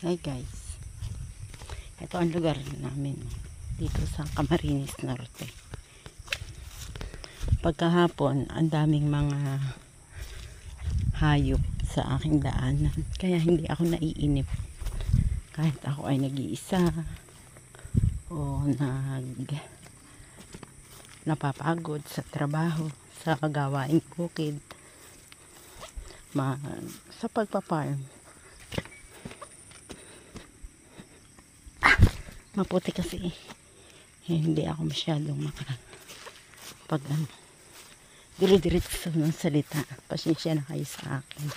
Hi guys, ito ang lugar namin dito sa Camarines Norte. Pagkahapon ang daming mga hayop sa aking daanan, kaya hindi ako naiinip kahit ako ay nag-iisa o napapagod sa trabaho, sa gawaing bukid, sa pagpaparm. Maputi kasi hindi ako masyadong dire-diretso ng salita. Pasensya na kayo sa akin.